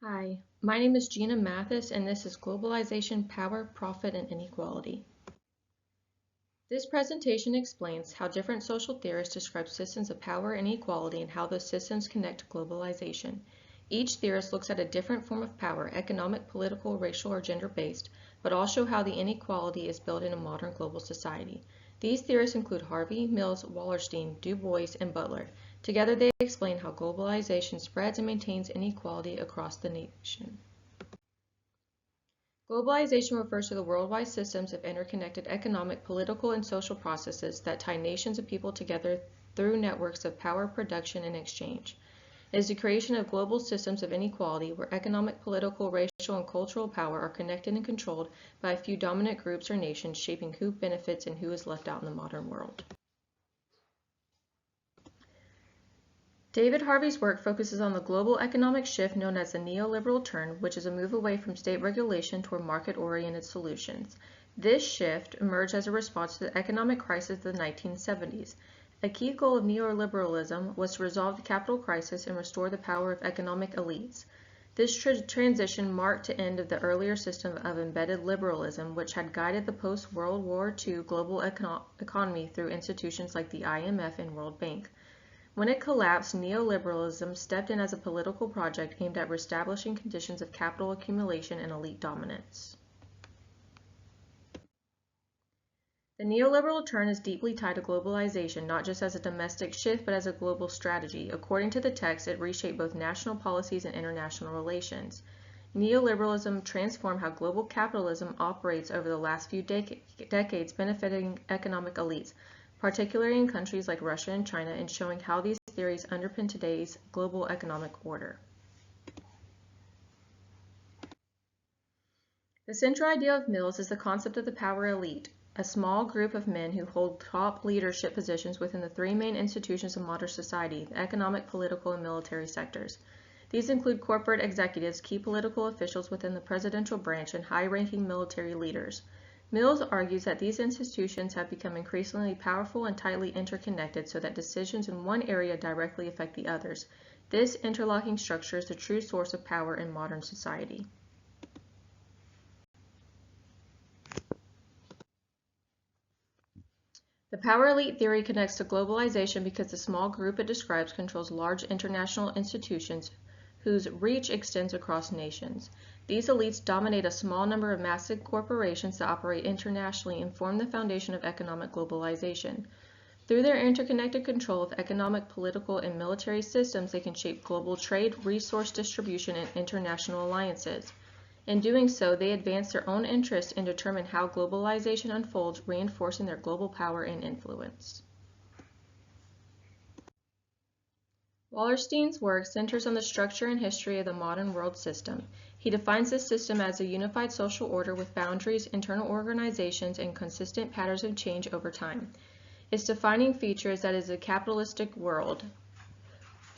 Hi, my name is Gina Mathis, and this is Globalization, Power, Profit, and Inequality. This presentation explains how different social theorists describe systems of power and equality and how those systems connect to globalization. Each theorist looks at a different form of power, economic, political, racial, or gender-based, but all show how the inequality is built in a modern global society. These theorists include Harvey, Mills, Wallerstein, Du Bois, and Butler. Together they explain how globalization spreads and maintains inequality across the nation. Globalization refers to the worldwide systems of interconnected economic, political, and social processes that tie nations of people together through networks of power, production, and exchange. It is the creation of global systems of inequality where economic, political, racial, and cultural power are connected and controlled by a few dominant groups or nations, shaping who benefits and who is left out in the modern world. David Harvey's work focuses on the global economic shift known as the neoliberal turn, which is a move away from state regulation toward market-oriented solutions. This shift emerged as a response to the economic crisis of the 1970s. A key goal of neoliberalism was to resolve the capital crisis and restore the power of economic elites. This transition marked the end of the earlier system of embedded liberalism, which had guided the post-World War II global economy through institutions like the IMF and World Bank. When it collapsed, neoliberalism stepped in as a political project aimed at reestablishing conditions of capital accumulation and elite dominance. The neoliberal turn is deeply tied to globalization, not just as a domestic shift, but as a global strategy. According to the text, it reshaped both national policies and international relations. Neoliberalism transformed how global capitalism operates over the last few decades, benefiting economic elites, particularly in countries like Russia and China, and showing how these theories underpin today's global economic order. The central idea of Mills is the concept of the power elite, a small group of men who hold top leadership positions within the three main institutions of modern society, the economic, political, and military sectors. These include corporate executives, key political officials within the presidential branch, and high-ranking military leaders. Mills argues that these institutions have become increasingly powerful and tightly interconnected so that decisions in one area directly affect the others. This interlocking structure is the true source of power in modern society. The power elite theory connects to globalization because the small group it describes controls large international institutions whose reach extends across nations. These elites dominate a small number of massive corporations that operate internationally and form the foundation of economic globalization. Through their interconnected control of economic, political, and military systems, they can shape global trade, resource distribution, and international alliances. In doing so, they advance their own interests and determine how globalization unfolds, reinforcing their global power and influence. Wallerstein's work centers on the structure and history of the modern world system. He defines this system as a unified social order with boundaries, internal organizations, and consistent patterns of change over time. Its defining feature is that it is a capitalistic world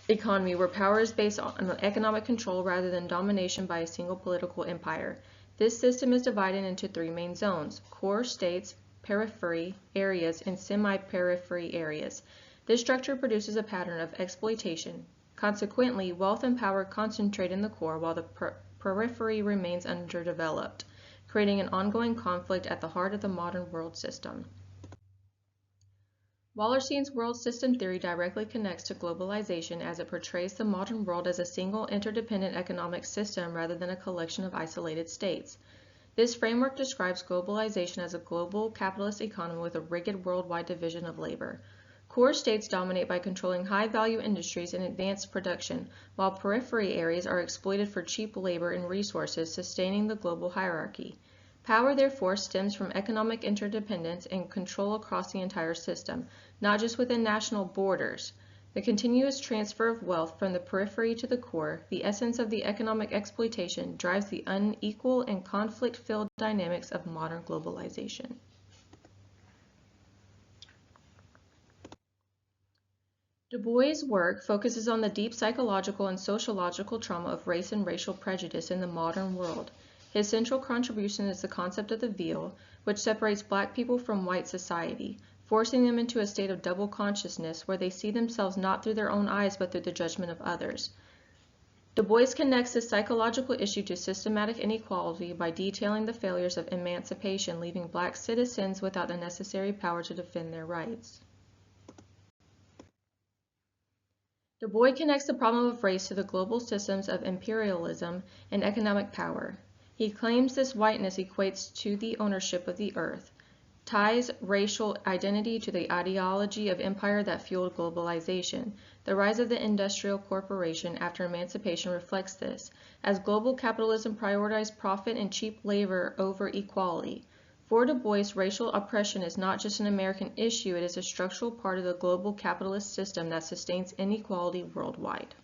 economy where power is based on economic control rather than domination by a single political empire. This system is divided into three main zones: core states, periphery areas, and semi-periphery areas. This structure produces a pattern of exploitation. Consequently, wealth and power concentrate in the core while the periphery remains underdeveloped, creating an ongoing conflict at the heart of the modern world system. Wallerstein's world system theory directly connects to globalization as it portrays the modern world as a single interdependent economic system rather than a collection of isolated states. This framework describes globalization as a global capitalist economy with a rigid worldwide division of labor. Core states dominate by controlling high-value industries and advanced production, while periphery areas are exploited for cheap labor and resources, sustaining the global hierarchy. Power, therefore, stems from economic interdependence and control across the entire system, not just within national borders. The continuous transfer of wealth from the periphery to the core, the essence of the economic exploitation, drives the unequal and conflict-filled dynamics of modern globalization. Du Bois' work focuses on the deep psychological and sociological trauma of race and racial prejudice in the modern world. His central contribution is the concept of the veil, which separates Black people from white society, forcing them into a state of double consciousness where they see themselves not through their own eyes but through the judgment of others. Du Bois connects this psychological issue to systematic inequality by detailing the failures of emancipation, leaving black citizens without the necessary power to defend their rights. Du Bois connects the problem of race to the global systems of imperialism and economic power. He claims this whiteness equates to the ownership of the earth, ties racial identity to the ideology of empire that fueled globalization. The rise of the industrial corporation after emancipation reflects this, as global capitalism prioritized profit and cheap labor over equality. For Du Bois, racial oppression is not just an American issue, it is a structural part of the global capitalist system that sustains inequality worldwide.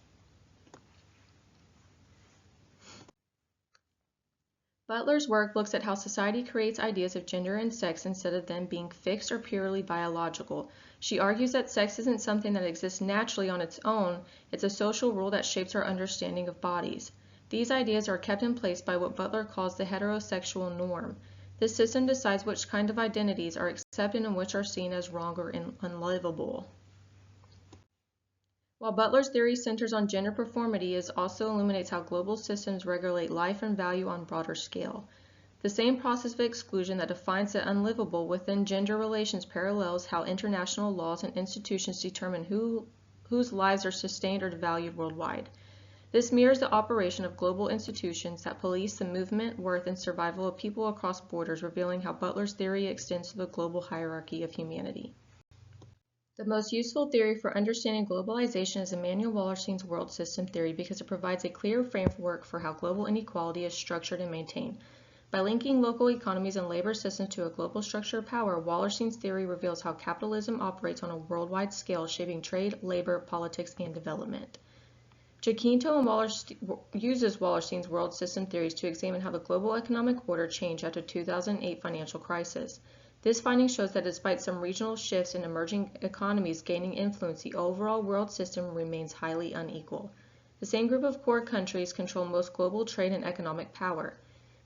Butler's work looks at how society creates ideas of gender and sex instead of them being fixed or purely biological. She argues that sex isn't something that exists naturally on its own, it's a social rule that shapes our understanding of bodies. These ideas are kept in place by what Butler calls the heterosexual norm. This system decides which kind of identities are accepted and which are seen as wrong or unlivable. While Butler's theory centers on gender conformity, it also illuminates how global systems regulate life and value on a broader scale. The same process of exclusion that defines the unlivable within gender relations parallels how international laws and institutions determine whose lives are sustained or valued worldwide. This mirrors the operation of global institutions that police the movement, worth, and survival of people across borders, revealing how Butler's theory extends to the global hierarchy of humanity. The most useful theory for understanding globalization is Immanuel Wallerstein's world system theory because it provides a clear framework for how global inequality is structured and maintained. By linking local economies and labor systems to a global structure of power, Wallerstein's theory reveals how capitalism operates on a worldwide scale, shaping trade, labor, politics, and development. Jacinto uses Wallerstein's world system theories to examine how the global economic order changed after the 2008 financial crisis. This finding shows that despite some regional shifts in emerging economies gaining influence, the overall world system remains highly unequal. The same group of core countries control most global trade and economic power.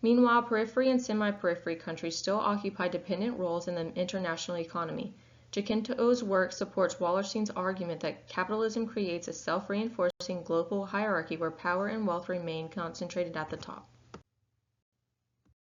Meanwhile, periphery and semi-periphery countries still occupy dependent roles in the international economy. Jacinto's work supports Wallerstein's argument that capitalism creates a self-reinforcing global hierarchy where power and wealth remain concentrated at the top.